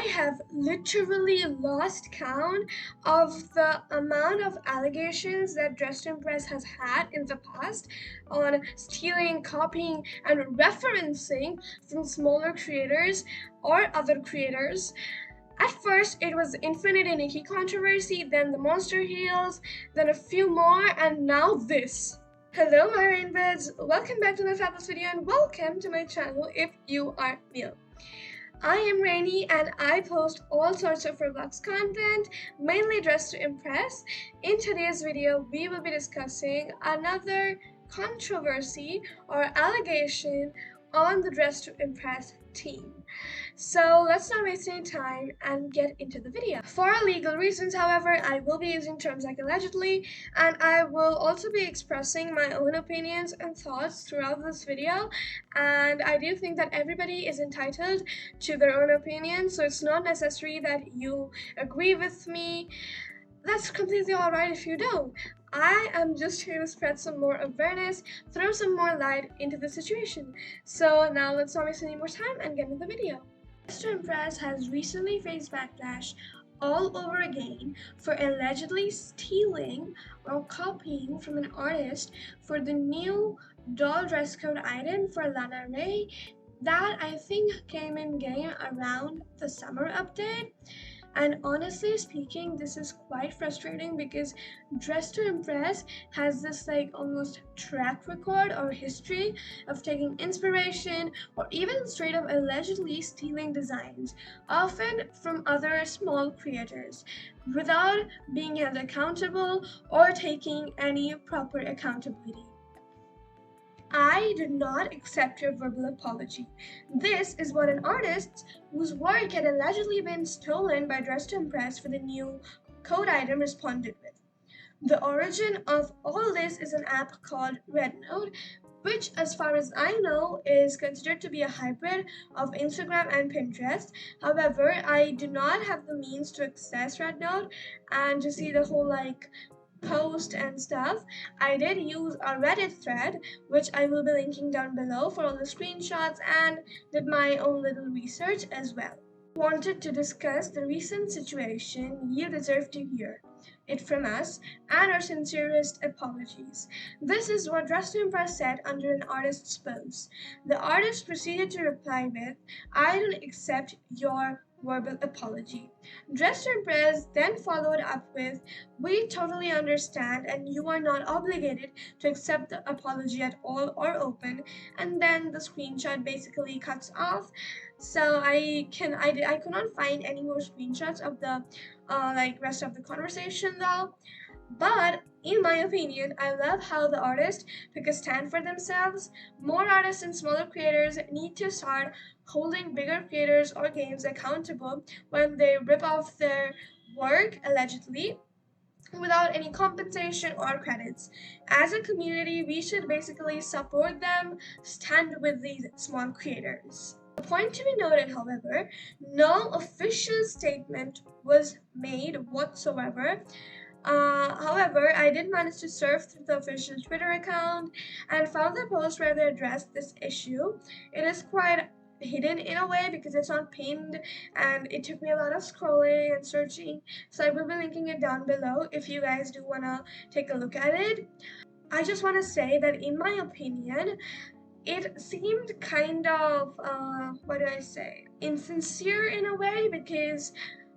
have literally lost count of the amount of allegations that Dress to Impress has had in the past on stealing, copying, and referencing from smaller creators or other creators. At first, it was Infinite and Nikki controversy, then the Monster Heels, then a few more, and now this. Hello, my rainbeds! Welcome back to the fabulous video and welcome to my channel if you are new. I am Rainy and I post all sorts of Roblox content, mainly Dress to Impress. In today's video, we will be discussing another controversy or allegation on the Dress to Impress team. So let's not waste any time and get into the video. For legal reasons, however, I will be using terms like allegedly, and I will also be expressing my own opinions and thoughts throughout this video, and I do think that everybody is entitled to their own opinion, so it's not necessary that you agree with me. That's completely alright if you don't. I am just here to spread some more awareness, throw some more light into the situation. So now let's not waste any more time and get into the video. Dress to Impress has recently faced backlash all over again for allegedly stealing or copying from an artist for the new doll dress code item for LanaRae that I think came in game around the summer update. And honestly speaking, this is quite frustrating because Dress to Impress has this almost track record or history of taking inspiration or even straight up allegedly stealing designs, often from other small creators, without being held accountable or taking any proper accountability. I do not accept your verbal apology. This is what an artist whose work had allegedly been stolen by Dress to Impress for the new code item responded with. The origin of all this is an app called RedNote, which, as far as I know, is considered to be a hybrid of Instagram and Pinterest. However, I do not have the means to access RedNote and to see the whole post and stuff. I did use a Reddit thread, which I will be linking down below for all the screenshots, and did my own little research as well. Wanted to discuss the recent situation. You deserve to hear it from us and our sincerest apologies. This is what Dress to Impress said under an artist's post. The artist proceeded to reply with, "I don't accept your verbal apology." Dress to Impress then followed up with, "We totally understand and you are not obligated to accept the apology at all or open," and then the screenshot basically cuts off. So I could not find any more screenshots of the rest of the conversation though. But in my opinion, I love how the artists took a stand for themselves. More artists and smaller creators need to start holding bigger creators or games accountable when they rip off their work, allegedly, without any compensation or credits. As a community, we should basically support them, stand with these small creators. A point to be noted, however, no official statement was made whatsoever. However, I did manage to surf through the official Twitter account and found the post where they addressed this issue. It is quite hidden in a way because it's not pinned, and it took me a lot of scrolling and searching, so I will be linking it down below if you guys do want to take a look at it. I just want to say that in my opinion, it seemed kind of, insincere in a way, because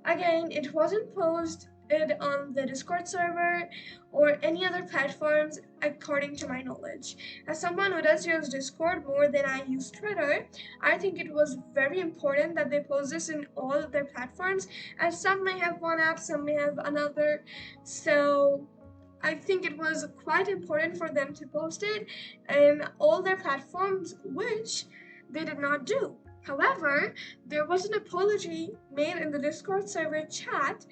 again, it wasn't posted on the Discord server or any other platforms according to my knowledge. As someone who does use Discord more than I use Twitter, I think it was very important that they post this in all of their platforms, as some may have one app, some may have another, so I think it was quite important for them to post it in all their platforms, which they did not do. However, there was an apology made in the Discord server chat,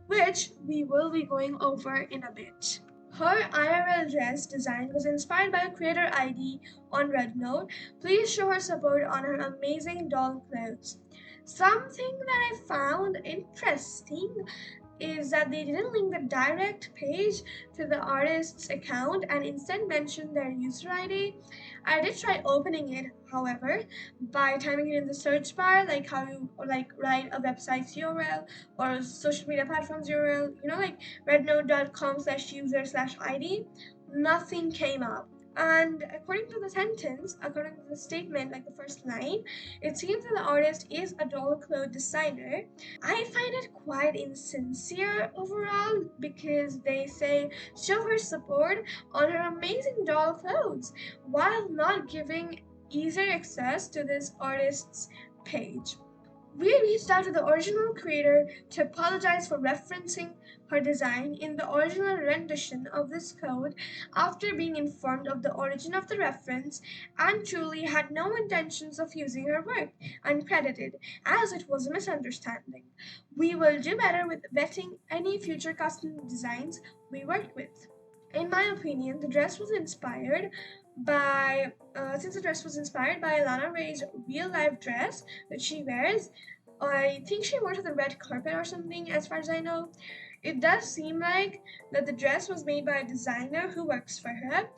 which we will be going over in a bit. Her IRL dress design was inspired by a creator ID on RedNote. Please show her support on her amazing doll clothes. Something that I found interesting is that they didn't link the direct page to the artist's account and instead mentioned their user ID. I did try opening it, however, by typing it in the search bar, like how you like write a website's URL or social media platform's URL, like rednote.com/user/id. Nothing came up. And according to the sentence, according to the statement, like the first line, it seems that the artist is a doll clothes designer. I find it quite insincere overall because they say show her support on her amazing doll clothes while not giving easier access to this artist's page. We reached out to the original creator to apologize for referencing her design in the original rendition of this code after being informed of the origin of the reference and truly had no intentions of using her work uncredited, as it was a misunderstanding. We will do better with vetting any future custom designs we work with. In my opinion, the dress was inspired by, since the dress was inspired by LanaRae's real life dress that she wears. I think she wore to the red carpet or something, as far as I know. It does seem like that the dress was made by a designer who works for her.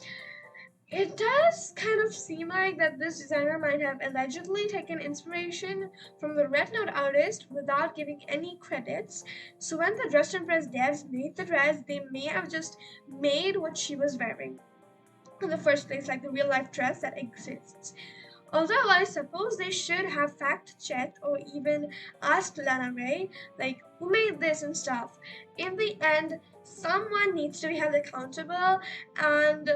It does kind of seem like that this designer might have allegedly taken inspiration from the Red Note artist without giving any credits. So when the Dress Impress devs made the dress, they may have just made what she was wearing in the first place, like the real life dress that exists. Although I suppose they should have fact checked or even asked LanaRae, like, who made this and stuff. In the end, someone needs to be held accountable, and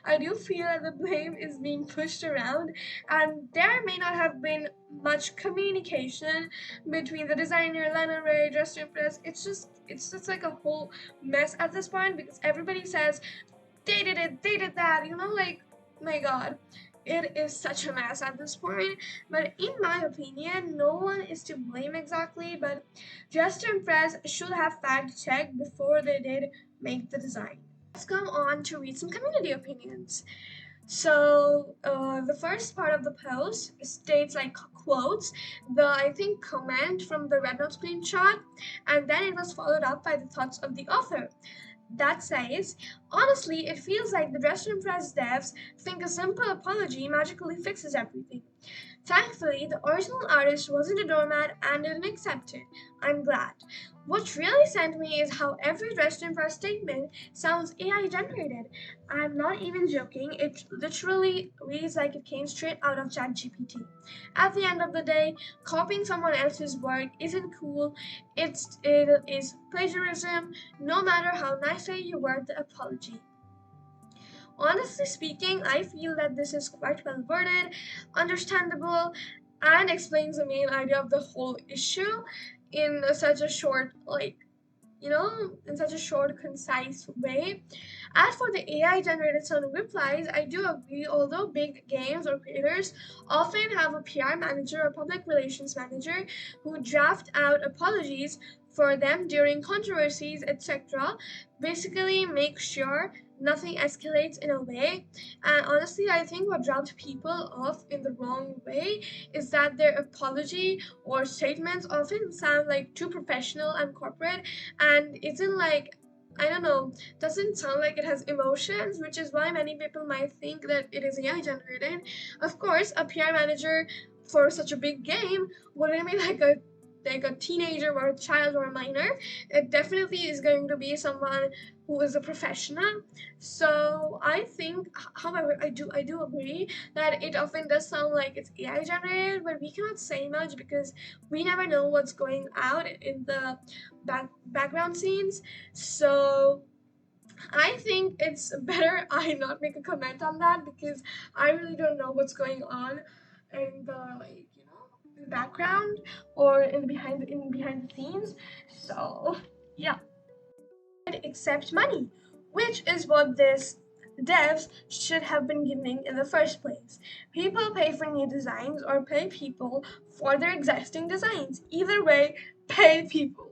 I do feel that the blame is being pushed around, and there may not have been much communication between the designer, LanaRae, Dress to Impress. It's just like a whole mess at this point because everybody says they did it, they did that, like, my god, it is such a mess at this point. But in my opinion, no one is to blame exactly, but Dress to Impress should have fact checked before they did make the design. Let's go on to read some community opinions. So the first part of the post states, like, quotes the, I think, comment from the Red Note screenshot, and then it was followed up by the thoughts of the author. That says, honestly, it feels like the Dress to Impress devs think a simple apology magically fixes everything. Thankfully, the original artist wasn't a doormat and didn't accept it. I'm glad. What really sent me is how every Dress to Impress statement sounds AI generated. I'm not even joking, it literally reads like it came straight out of ChatGPT. At the end of the day, copying someone else's work isn't cool, it is plagiarism, no matter how nicely you word the apology. Honestly speaking, I feel that this is quite well worded, understandable, and explains the main idea of the whole issue in such a short, in such a short, concise way. As for the AI generated sound replies, I do agree, although big games or creators often have a PR manager or public relations manager who draft out apologies for them during controversies, etc., basically make sure nothing escalates in a way. And honestly, I think what dropped people off in the wrong way is that their apology or statements often sound like too professional and corporate and isn't like, I don't know, doesn't sound like it has emotions, which is why many people might think that it is AI generated. Of course, a PR manager for such a big game wouldn't be like a teenager or a child or a minor. It definitely is going to be someone who is a professional. So I think, however, I do agree that it often does sound like it's AI generated, but we cannot say much because we never know what's going out in the background scenes. So I think it's better I not make a comment on that because I really don't know what's going on in the, background or in behind the scenes. So yeah, accept money, which is what this devs should have been giving in the first place. People pay for new designs or pay people for their existing designs. Either way, pay people.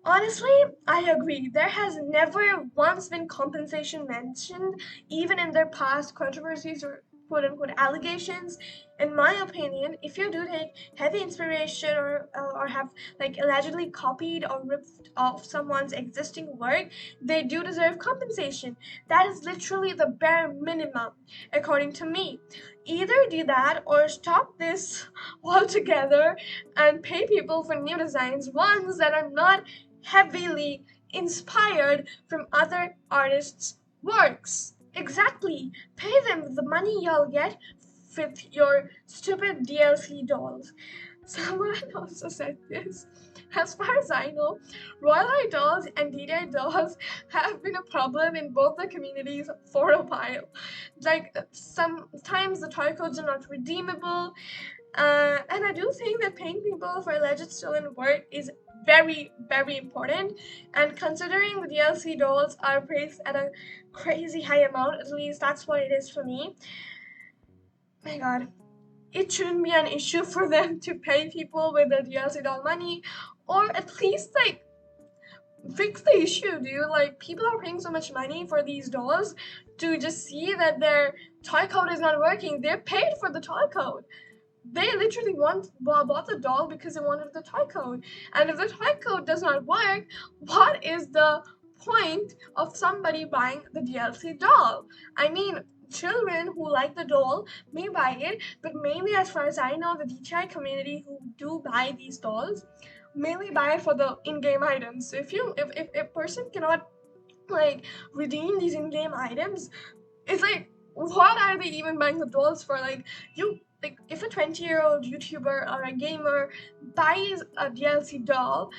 Honestly, I agree. There has never once been compensation mentioned, even in their past controversies or quote unquote allegations. In my opinion, if you do take heavy inspiration or have like allegedly copied or ripped off someone's existing work, they do deserve compensation. That is literally the bare minimum, according to me. Either do that or stop this altogether and pay people for new designs, ones that are not heavily inspired from other artists' works. Exactly. Pay them the money y'all get with your stupid DLC dolls. Someone also said this. As far as I know, Royal Eye dolls and DTI dolls have been a problem in both the communities for a while. Like, sometimes the toy codes are not redeemable, and I do think that paying people for alleged stolen work is very, very important. And considering the DLC dolls are priced at a crazy high amount, at least that's what it is for me. My God, it shouldn't be an issue for them to pay people with their DLC doll money, or at least like fix the issue, dude. Like, people are paying so much money for these dolls to just see that their toy code is not working. They're paid for the toy code. They literally bought the doll because they wanted the toy code. And if the toy code does not work, what is the point of somebody buying the DLC doll? I mean, children who like the doll may buy it, but mainly, as far as I know, the DTI community who do buy these dolls mainly buy it for the in-game items. So if a person cannot like redeem these in-game items, it's like, what are they even buying the dolls for? Like, if a 20-year-old YouTuber or a gamer buys a DLC doll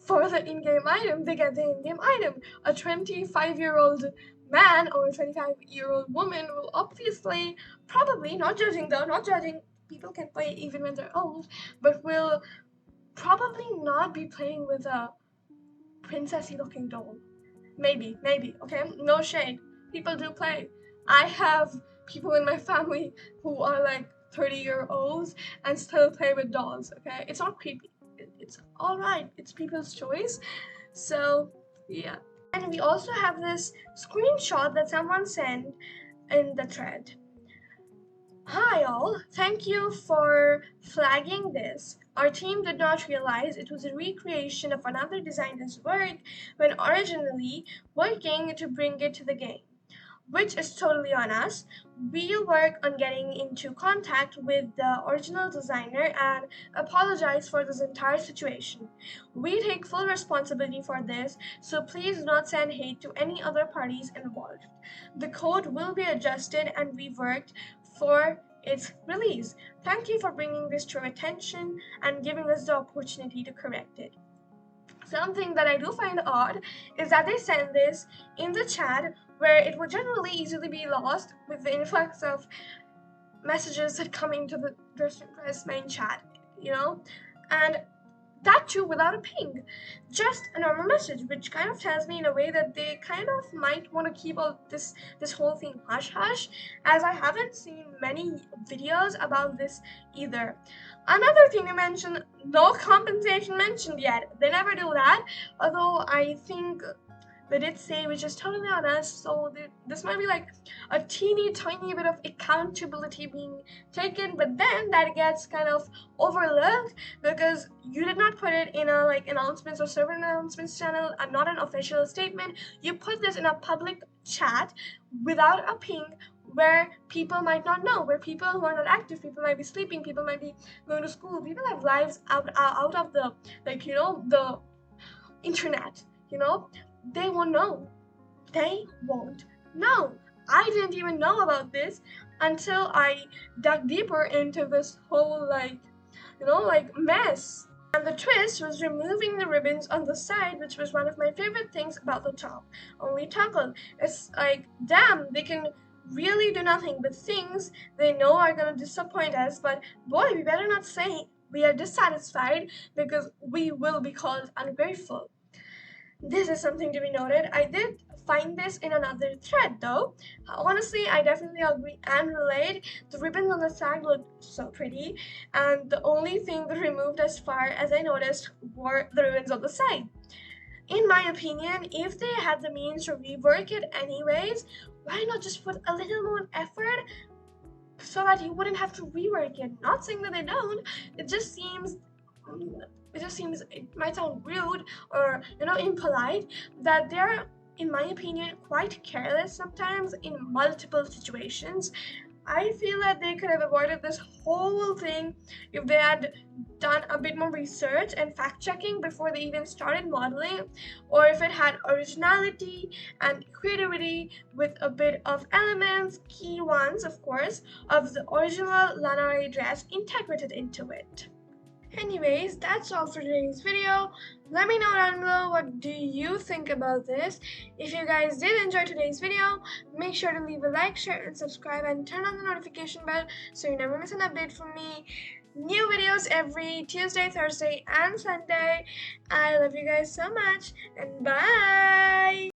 for the in-game item, they get the in-game item. A 25-year-old man or a 25-year-old woman will obviously, probably, not judging, people can play even when they're old, but will probably not be playing with a princessy looking doll. Maybe, okay? No shade. People do play. I have people in my family who are like 30-year-olds and still play with dolls, okay? It's not creepy. It's alright. It's people's choice. So, yeah. And we also have this screenshot that someone sent in the thread. Hi all, thank you for flagging this. Our team did not realize it was a recreation of another designer's work when originally working to bring it to the game, which is totally on us. We'll work on getting into contact with the original designer and apologize for this entire situation. We take full responsibility for this, so please do not send hate to any other parties involved. The code will be adjusted and reworked for its release. Thank you for bringing this to our attention and giving us the opportunity to correct it. Something that I do find odd is that they send this in the chat where it would generally easily be lost with the influx of messages that coming to the Dress Press main chat, and that too without a ping, just a normal message, which kind of tells me in a way that they kind of might want to keep all this whole thing hush hush, as I haven't seen many videos about this either. Another thing they mentioned, no compensation mentioned yet. They never do that, although I think they did say, which is totally on us, so this might be like a teeny tiny bit of accountability being taken, but then that gets kind of overlooked because you did not put it in a like announcements or server announcements channel and not an official statement. You put this in a public chat without a ping, where people might not know, where people who are not active, people might be sleeping, people might be going to school, people have lives out of the the internet, they won't know. They won't know. I didn't even know about this until I dug deeper into this whole mess. And the twist was removing the ribbons on the side, which was one of my favorite things about the top. Only toggle. It's like, damn, they can really do nothing but things they know are gonna disappoint us, but boy, we better not say we are dissatisfied because we will be called ungrateful. This is something to be noted. I did find this in another thread though. Honestly, I definitely agree and relate. The ribbons on the side looked so pretty, and the only thing they removed, as far as I noticed, were the ribbons on the side. In my opinion, if they had the means to rework it anyways, why not just put a little more effort so that you wouldn't have to rework it. Not saying that they don't. It just seems it might sound rude or impolite that they're, in my opinion, quite careless sometimes in multiple situations. I feel that they could have avoided this whole thing if they had done a bit more research and fact checking before they even started modeling, or if it had originality and creativity with a bit of elements, key ones of course, of the original LanaRae dress integrated into it. Anyways, that's all for today's video. Let me know down below what do you think about this. If you guys did enjoy today's video, make sure to leave a like, share, and subscribe, and turn on the notification bell so you never miss an update from me. New videos every Tuesday, Thursday, and Sunday. I love you guys so much, and bye!